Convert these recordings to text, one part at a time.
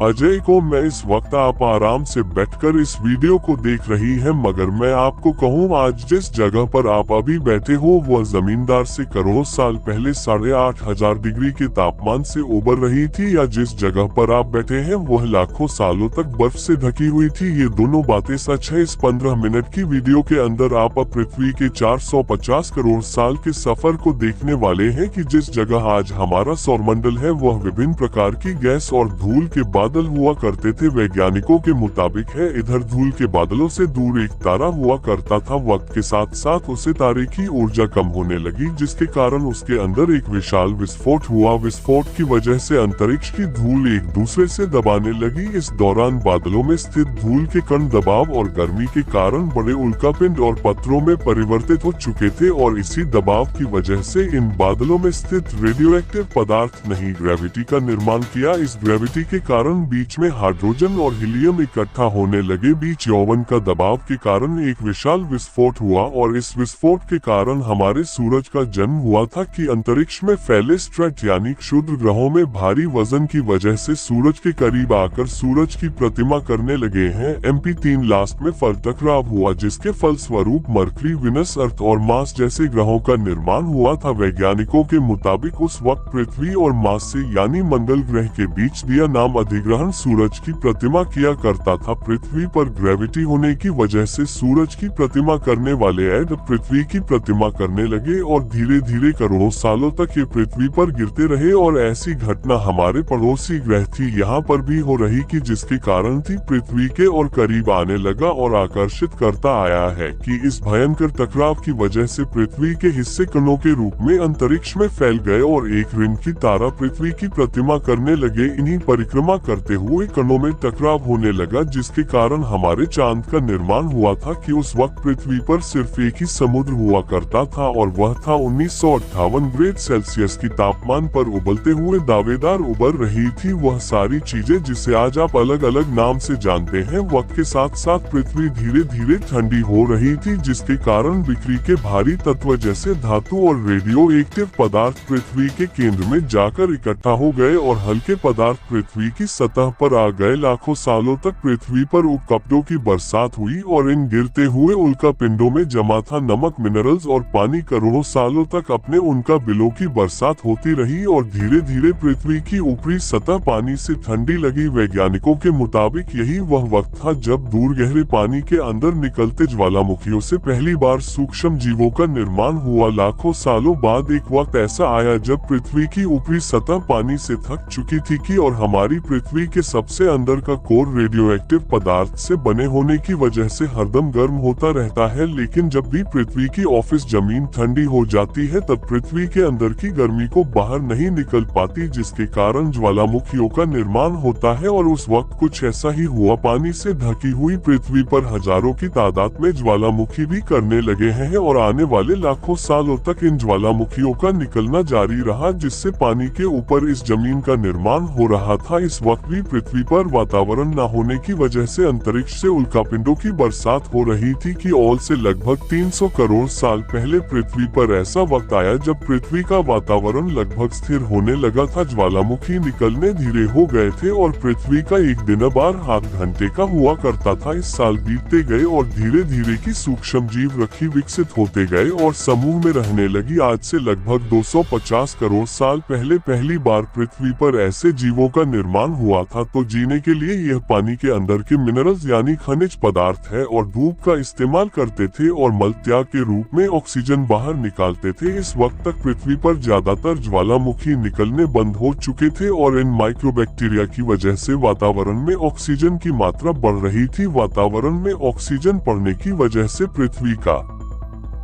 अजय को मैं इस वक्त आप आराम से बैठकर इस वीडियो को देख रही हैं, मगर मैं आपको कहूँ आज जिस जगह पर आप अभी बैठे हो वह जमींदार से करोड़ों साल पहले 8,500 डिग्री के तापमान से उबर रही थी, या जिस जगह पर आप बैठे हैं वह लाखों सालों तक बर्फ से ढकी हुई थी। ये दोनों बातें सच है। इस 15 मिनट की वीडियो के अंदर आप अब पृथ्वी के 450 करोड़ साल के सफर को देखने वाले हैं कि जिस जगह आज हमारा सौरमंडल है वह विभिन्न प्रकार की गैस और धूल के बादल हुआ करते थे। वैज्ञानिकों के मुताबिक है इधर धूल के बादलों से दूर एक तारा हुआ करता था। वक्त के साथ साथ उसे तारे की ऊर्जा कम होने लगी, जिसके कारण उसके अंदर एक विशाल विस्फोट हुआ। विस्फोट की वजह से अंतरिक्ष की धूल एक दूसरे से दबाने लगी। इस दौरान बादलों में स्थित धूल के कण दबाव और गर्मी के कारण बड़े उल्कापिंड और पत्थरों में परिवर्तित हो चुके थे, और इसी दबाव की वजह से इन बादलों में स्थित रेडियोएक्टिव पदार्थ नहीं ग्रेविटी का निर्माण किया। इस ग्रेविटी के कारण बीच में हाइड्रोजन और हीलियम इकट्ठा होने लगे। बीच यौवन का दबाव के कारण एक विशाल विस्फोट हुआ, और इस विस्फोट के कारण हमारे सूरज का जन्म हुआ था कि अंतरिक्ष में फैले स्ट्रेट यानी क्षुद्र ग्रहों में भारी वजन की वजह से सूरज के करीब आकर सूरज की प्रतिमा करने लगे हैं। MP3 लास्ट में फल टकराव हुआ, जिसके फलस्वरूप मरकरी, विनस, अर्थ और मार्स जैसे ग्रहों का निर्माण हुआ था। वैज्ञानिकों के मुताबिक उस वक्त पृथ्वी और मार्स से यानी मंगल ग्रह के बीच दिया नाम अधिग्रहण सूरज की प्रतिमा किया करता था। पृथ्वी पर ग्रेविटी होने की वजह से सूरज की प्रतिमा करने वाले ऐड पृथ्वी की प्रतिमा करने लगे, और धीरे धीरे करोड़ों सालों तक ये पृथ्वी पर गिरते रहे। और ऐसी घटना हमारे पड़ोसी ग्रह थी यहाँ पर भी हो रही कि जिसके कारण थी पृथ्वी के और करीब आने लगा और आकर्षित करता आया है कि इस भयंकर टकराव की वजह से पृथ्वी के हिस्से कणों के रूप में अंतरिक्ष में फैल गए और एक रिंग की तारा पृथ्वी की प्रतिमा करने लगे। इन्हीं परिक्रमा करते हुए कणों में टकराव होने लगा, जिसके कारण हमारे चांद का निर्माण हुआ था कि उस वक्त पृथ्वी पर सिर्फ एक ही समुद्र हुआ करता था, और वह था 1958 ग्रेड सेल्सियस की तापमान पर उबलते हुए दावेदार उबर रही थी वह सारी चीजें जिसे आज आप अलग अलग नाम से जानते हैं। वक्त के साथ साथ पृथ्वी धीरे धीरे ठंडी हो रही थी, जिसके कारण बिक्री के भारी तत्व जैसे धातु और रेडियो एक्टिव पदार्थ पृथ्वी के केंद्र में जाकर इकट्ठा हो गए और हल्के पदार्थ पृथ्वी की सतह पर आ गए। लाखों सालों तक पृथ्वी पर उल्कापिंडों की बरसात हुई, और इन गिरते हुए उल्कापिंडों में जमा था नमक, मिनरल्स और पानी। करोड़ों सालों तक अपने उनका बिलों की बरसात होती रही, और धीरे धीरे पृथ्वी की ऊपरी सतह पानी से ठंडी लगी। वैज्ञानिकों के मुताबिक यही वह वक्त था जब दूर गहरे पानी के अंदर निकलते ज्वालामुखियों से पहली बार सूक्ष्म जीवों का निर्माण हुआ। लाखों सालों बाद एक वक्त ऐसा आया जब पृथ्वी की ऊपरी सतह पानी से थक चुकी थी कि और हमारी पृथ्वी के सबसे अंदर का कोर रेडियोएक्टिव पदार्थ से बने होने की वजह से हरदम गर्म होता रहता है। लेकिन जब भी पृथ्वी की ऑफिस जमीन ठंडी हो जाती है तब पृथ्वी के अंदर की गर्मी को बाहर नहीं निकल पाती, जिसके कारण ज्वालामुखियों का निर्माण होता है। और उस वक्त कुछ ऐसा ही हुआ। पानी से ढकी हुई पृथ्वी पर हजारों की तादाद में ज्वालामुखी भी करने लगे हैं, और आने वाले लाखों सालों तक इन ज्वालामुखियों का निकलना जारी रहा, जिससे पानी के ऊपर इस जमीन का निर्माण हो रहा था। इस वक्त भी पृथ्वी पर वातावरण न होने की वजह से अंतरिक्ष से उल्कापिंडों की बरसात हो रही थी कि ऑल से लगभग 300 करोड़ साल पहले पृथ्वी पर ऐसा वक्त आया जब पृथ्वी का वातावरण लगभग स्थिर होने लगा था। ज्वालामुखी निकलने धीरे हो गए थे और पृथ्वी का एक दिन बार 8 घंटे का हुआ करता था। इस साल बीतते गए और धीरे धीरे की सूक्ष्म जीव रखी विकसित होते गए और समूह में रहने लगी। आज से लगभग 250 करोड़ साल पहले पहली बार पृथ्वी पर ऐसे जीवों का निर्माण हुआ था। तो जीने के लिए यह पानी के अंदर के मिनरल्स यानी खनिज पदार्थ है, और धूप का इस्तेमाल करते थे और मल त्याग के रूप में ऑक्सीजन बाहर निकालते थे। इस वक्त तक पृथ्वी पर ज्यादातर ज्वालामुखी निकलने बंद हो चुके थे, और इन माइक्रोबैक्टीरिया की वजह से वातावरण में ऑक्सीजन की मात्रा बढ़ रही थी। वातावरण में ऑक्सीजन बढ़ने की वजह से पृथ्वी का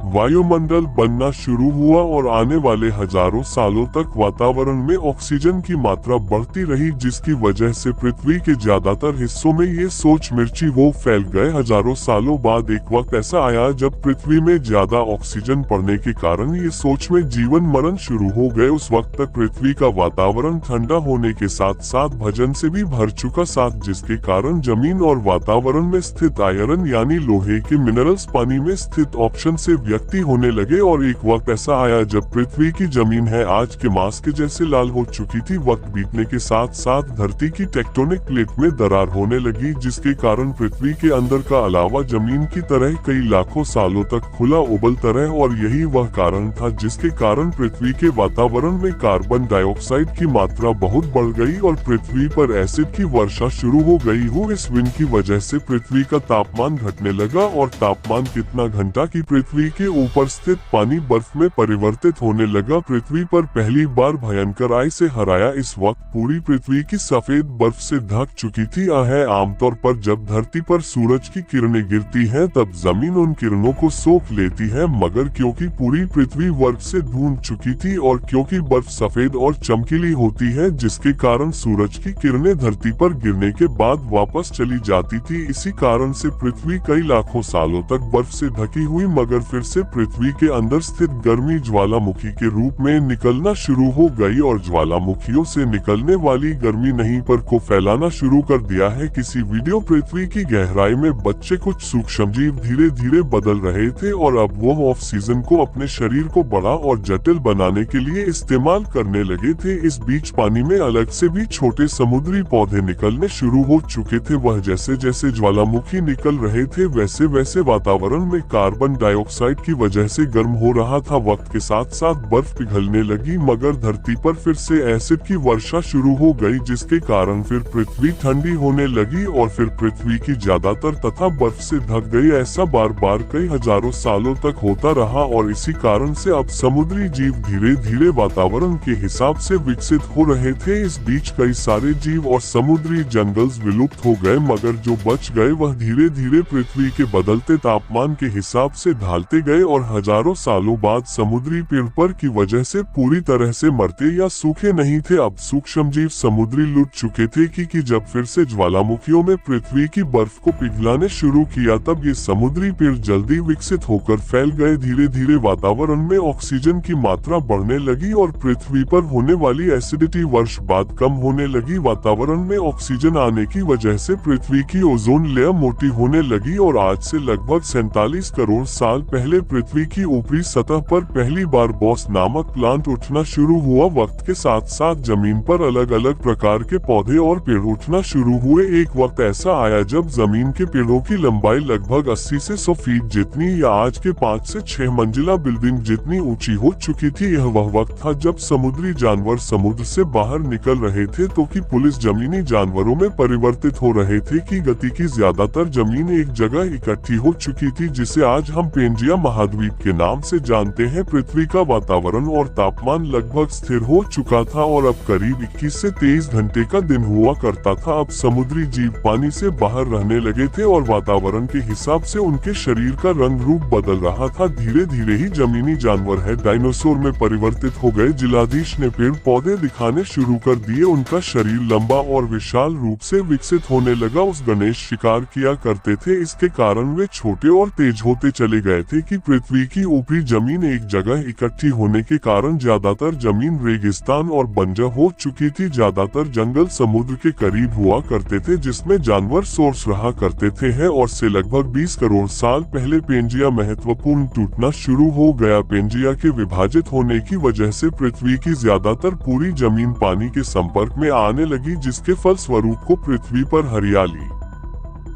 वायुमंडल बनना शुरू हुआ, और आने वाले हजारों सालों तक वातावरण में ऑक्सीजन की मात्रा बढ़ती रही, जिसकी वजह से पृथ्वी के ज्यादातर हिस्सों में ये सोच मिर्ची वो फैल गए। हजारों सालों बाद एक वक्त ऐसा आया जब पृथ्वी में ज्यादा ऑक्सीजन पड़ने के कारण ये सोच में जीवन मरण शुरू हो गए। उस वक्त तक पृथ्वी का वातावरण ठंडा होने के साथ साथ भजन से भी भर चुका साथ, जिसके कारण जमीन और वातावरण में स्थित आयरन यानी लोहे के मिनरल्स पानी में स्थित ऑप्शन से व्यक्ति होने लगे और एक वक्त ऐसा आया जब पृथ्वी की जमीन है आज के मांस के जैसे लाल हो चुकी थी। वक्त बीतने के साथ साथ धरती की टेक्टोनिक प्लेट में दरार होने लगी, जिसके कारण पृथ्वी के अंदर का अलावा जमीन की तरह कई लाखों सालों तक खुला उबलता रहा और यही वह कारण था जिसके कारण पृथ्वी के वातावरण में कार्बन डाइऑक्साइड की मात्रा बहुत बढ़ गई और पृथ्वी पर एसिड की वर्षा शुरू हो गई हो। इस विंड की वजह से पृथ्वी का तापमान घटने लगा और तापमान कितना घंटा कि पृथ्वी के ऊपर स्थित पानी बर्फ में परिवर्तित होने लगा। पृथ्वी पर पहली बार भयंकर आग से हराया। इस वक्त पूरी पृथ्वी की सफेद बर्फ से ढक चुकी थी। आमतौर पर जब धरती पर सूरज की किरणें गिरती हैं तब जमीन उन किरणों को सोख लेती है, मगर क्योंकि पूरी पृथ्वी बर्फ से ढूंढ चुकी थी और क्योंकि बर्फ सफेद और चमकीली होती है जिसके कारण सूरज की किरणें धरती पर गिरने के बाद वापस चली जाती थी, इसी कारण से पृथ्वी कई लाखों सालों तक बर्फ से ढकी हुई मगर फिर से पृथ्वी के अंदर स्थित गर्मी ज्वालामुखी के रूप में निकलना शुरू हो गई और ज्वालामुखियों से निकलने वाली गर्मी नहीं पर को फैलाना शुरू कर दिया है। किसी वीडियो पृथ्वी की गहराई में बच्चे कुछ सूक्ष्मजीव धीरे धीरे बदल रहे थे और अब वो ऑक्सीजन को अपने शरीर को बड़ा और जटिल बनाने के लिए इस्तेमाल करने लगे थे। इस बीच पानी में अलग से भी छोटे समुद्री पौधे निकलने शुरू हो चुके थे। वह जैसे जैसे ज्वालामुखी निकल रहे थे वैसे वैसे वातावरण में कार्बन डाइऑक्साइड की वजह से गर्म हो रहा था। वक्त के साथ साथ बर्फ पिघलने लगी मगर धरती पर फिर से एसिड की वर्षा शुरू हो गई जिसके कारण फिर पृथ्वी ठंडी होने लगी और फिर पृथ्वी की ज्यादातर तथा बर्फ से ढक गई। ऐसा बार बार कई हजारों सालों तक होता रहा और इसी कारण से अब समुद्री जीव धीरे धीरे वातावरण के हिसाब से विकसित हो रहे थे। इस बीच कई सारे जीव और समुद्री जंगल्स विलुप्त हो गए मगर जो बच गए वह धीरे धीरे पृथ्वी के बदलते तापमान के हिसाब से ढलते गए और हजारों सालों बाद समुद्री पेड़ पर की वजह से पूरी तरह से मरते या सूखे नहीं थे। अब सूक्ष्मजीव समुद्री लुट चुके थे कि जब फिर से ज्वालामुखियों में पृथ्वी की बर्फ को पिघलाने शुरू किया तब ये समुद्री पेड़ जल्दी विकसित होकर फैल गए। धीरे धीरे वातावरण में ऑक्सीजन की मात्रा बढ़ने लगी और पृथ्वी पर होने वाली एसिडिटी वर्ष बाद कम होने लगी। वातावरण में ऑक्सीजन आने की वजह से पृथ्वी की ओजोन लेयर मोटी होने लगी और आज से लगभग 47 करोड़ साल पहले पृथ्वी की ऊपरी सतह पर पहली बार बॉस नामक प्लांट उठना शुरू हुआ। वक्त के साथ साथ जमीन पर अलग अलग प्रकार के पौधे और पेड़ उठना शुरू हुए। एक वक्त ऐसा आया जब जमीन के पेड़ों की लंबाई लगभग 80 से 100 फीट जितनी या आज के 5 से 6 मंजिला बिल्डिंग जितनी ऊंची हो चुकी थी। यह वह वक्त था जब समुद्री जानवर समुद्र से बाहर निकल रहे थे तो कि पुलिस जमीनी जानवरों में परिवर्तित हो रहे थे कि गति की ज्यादातर जमीन एक जगह इकट्ठी हो चुकी थी जिसे आज हम पेंजिया महाद्वीप के नाम से जानते हैं। पृथ्वी का वातावरण और तापमान लगभग स्थिर हो चुका था और अब करीब 21 से 23 घंटे का दिन हुआ करता था। अब समुद्री जीव पानी से बाहर रहने लगे थे और वातावरण के हिसाब से उनके शरीर का रंग रूप बदल रहा था। धीरे धीरे ही जमीनी जानवर है डायनासोर में परिवर्तित हो गए। जिलाधीश ने पेड़ पौधे दिखाने शुरू कर दिए। उनका शरीर लंबा और विशाल रूप से विकसित होने लगा। उस गणेश शिकार किया करते थे, इसके कारण वे छोटे और तेज होते चले गए थे कि पृथ्वी की ऊपरी जमीन एक जगह इकट्ठी होने के कारण ज्यादातर जमीन रेगिस्तान और बंजर हो चुकी थी। ज्यादातर जंगल समुद्र के करीब हुआ करते थे जिसमें जानवर सोर्स रहा करते थे और से लगभग 20 करोड़ साल पहले पेंजिया महत्वपूर्ण टूटना शुरू हो गया। पेंजिया के विभाजित होने की वजह से पृथ्वी की ज्यादातर पूरी जमीन पानी के संपर्क में आने लगी जिसके फलस्वरूप को पृथ्वी पर हरियाली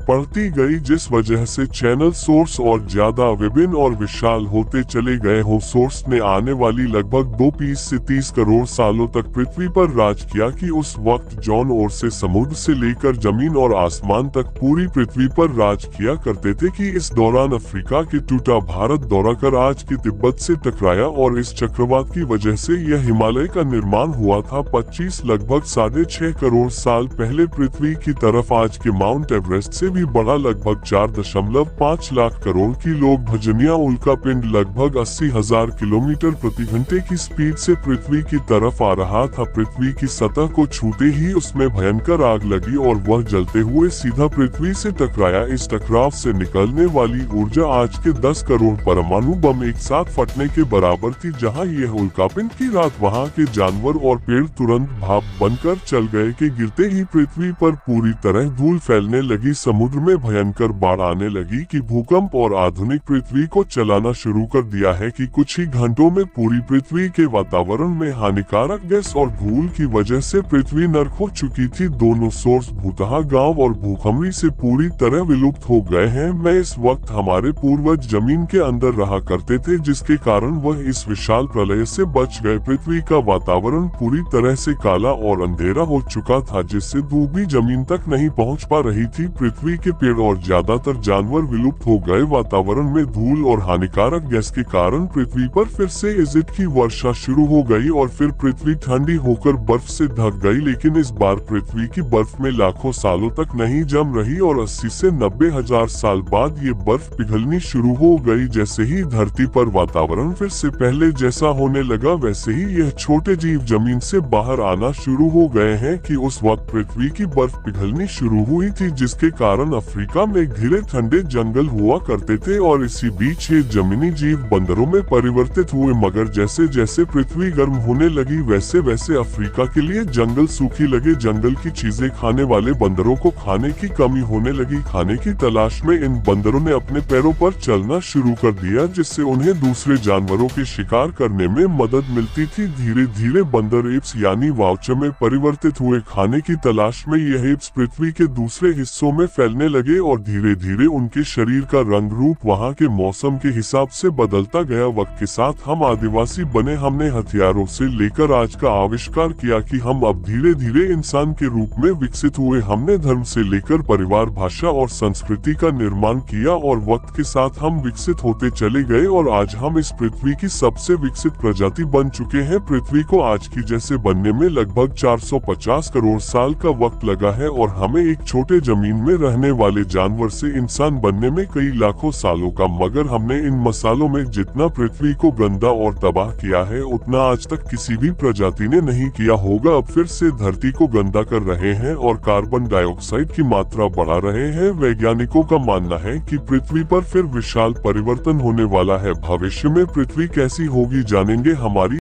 बढ़ती गई जिस वजह से चैनल सोर्स और ज्यादा विभिन्न और विशाल होते चले गए हो। सोर्स ने आने वाली लगभग 2 से 30 करोड़ सालों तक पृथ्वी पर राज किया कि उस वक्त जॉन ओर से समुद्र से लेकर जमीन और आसमान तक पूरी पृथ्वी पर राज किया करते थे कि इस दौरान अफ्रीका के टूटा भारत दौरा कर आज के तिब्बत से टकराया और इस चक्रवात की वजह से यह हिमालय का निर्माण हुआ था। 25 लगभग 6.5 करोड़ साल पहले पृथ्वी की तरफ आज के माउंट एवरेस्ट से भी बड़ा लगभग 4.5 लाख करोड़ की लोग भजनिया उल्कापिंड लगभग 80,000 किलोमीटर प्रति घंटे की स्पीड से पृथ्वी की तरफ आ रहा था। पृथ्वी की सतह को छूते ही उसमें भयंकर आग लगी और वह जलते हुए सीधा पृथ्वी से टकराया। इस टकराव से निकलने वाली ऊर्जा आज के 10 करोड़ परमाणु बम एक साथ फटने के बराबर थी। जहां यह उल्कापिंड की रात वहां के जानवर और पेड़ तुरंत भाप बनकर चल गए कि गिरते ही पृथ्वी पर पूरी तरह धूल फैलने लगी। समुद्र समुद्र में भयंकर बाढ़ आने लगी कि भूकंप और आधुनिक पृथ्वी को चलाना शुरू कर दिया है कि कुछ ही घंटों में पूरी पृथ्वी के वातावरण में हानिकारक गैस और धूल की वजह से पृथ्वी नर्क हो चुकी थी। दोनों सोर्स भूतहा गांव और भूखमरी से पूरी तरह विलुप्त हो गए हैं। मैं इस वक्त हमारे पूर्वज जमीन के अंदर रहा करते थे, जिसके कारण वह इस विशाल प्रलय से बच गए। पृथ्वी का वातावरण पूरी तरह से काला और अंधेरा हो चुका था, जिससे धूप भी जमीन तक नहीं पहुंच पा रही थी। पृथ्वी के पेड़ और ज्यादातर जानवर विलुप्त हो गए। वातावरण में धूल और हानिकारक गैस के कारण पृथ्वी पर फिर से एसिड की वर्षा शुरू हो गई और फिर पृथ्वी ठंडी होकर बर्फ से ढक गई। लेकिन इस बार पृथ्वी की बर्फ में लाखों सालों तक नहीं जम रही और 80 से 90 हजार साल बाद ये बर्फ पिघलनी शुरू हो गई। जैसे ही धरती पर वातावरण फिर से पहले जैसा होने लगा, वैसे ही यह छोटे जीव जमीन से बाहर आना शुरू हो गए हैं कि उस वक्त पृथ्वी की बर्फ पिघलनी शुरू हुई थी, जिसके कारण अफ्रीका में घिरे ठंडे जंगल हुआ करते थे और इसी बीच ये जमीनी जीव बंदरों में परिवर्तित हुए। मगर जैसे जैसे पृथ्वी गर्म होने लगी, वैसे वैसे अफ्रीका के लिए जंगल सूखी लगे। जंगल की चीजें खाने वाले बंदरों को खाने की कमी होने लगी। खाने की तलाश में इन बंदरों ने अपने पैरों पर चलना शुरू कर दिया, जिससे उन्हें दूसरे जानवरों के शिकार करने में मदद मिलती थी। धीरे धीरे बंदर एप्स यानी वाउचर में परिवर्तित हुए। खाने की तलाश में यह एप्स पृथ्वी के दूसरे हिस्सों में फैलने लगे और धीरे धीरे उनके शरीर का रंग रूप वहाँ के मौसम के हिसाब से बदलता गया। वक्त के साथ हम आदिवासी बने। हमने हथियारों से लेकर आज का आविष्कार किया कि हम अब धीरे धीरे इंसान के रूप में विकसित हुए। हमने धर्म से लेकर परिवार, भाषा और संस्कृति का निर्माण किया और वक्त के साथ हम विकसित होते चले गए और आज हम इस पृथ्वी की सबसे विकसित प्रजाति बन चुके हैं। पृथ्वी को आज की जैसे बनने में लगभग 450 करोड़ साल का वक्त लगा है और हमें एक छोटे जमीन में रहने वाले जानवर से इंसान बनने में कई लाखों सालों का। मगर हमने इन मसालों में जितना पृथ्वी को गंदा और तबाह किया है, उतना आज तक किसी भी प्रजाति ने नहीं किया होगा। अब फिर से धरती को गंदा कर रहे हैं और कार्बन डाइऑक्साइड की मात्रा बढ़ा रहे हैं। वैज्ञानिकों का मानना है कि पृथ्वी पर फिर विशाल परिवर्तन होने वाला है। भविष्य में पृथ्वी कैसी होगी जानेंगे। हमारी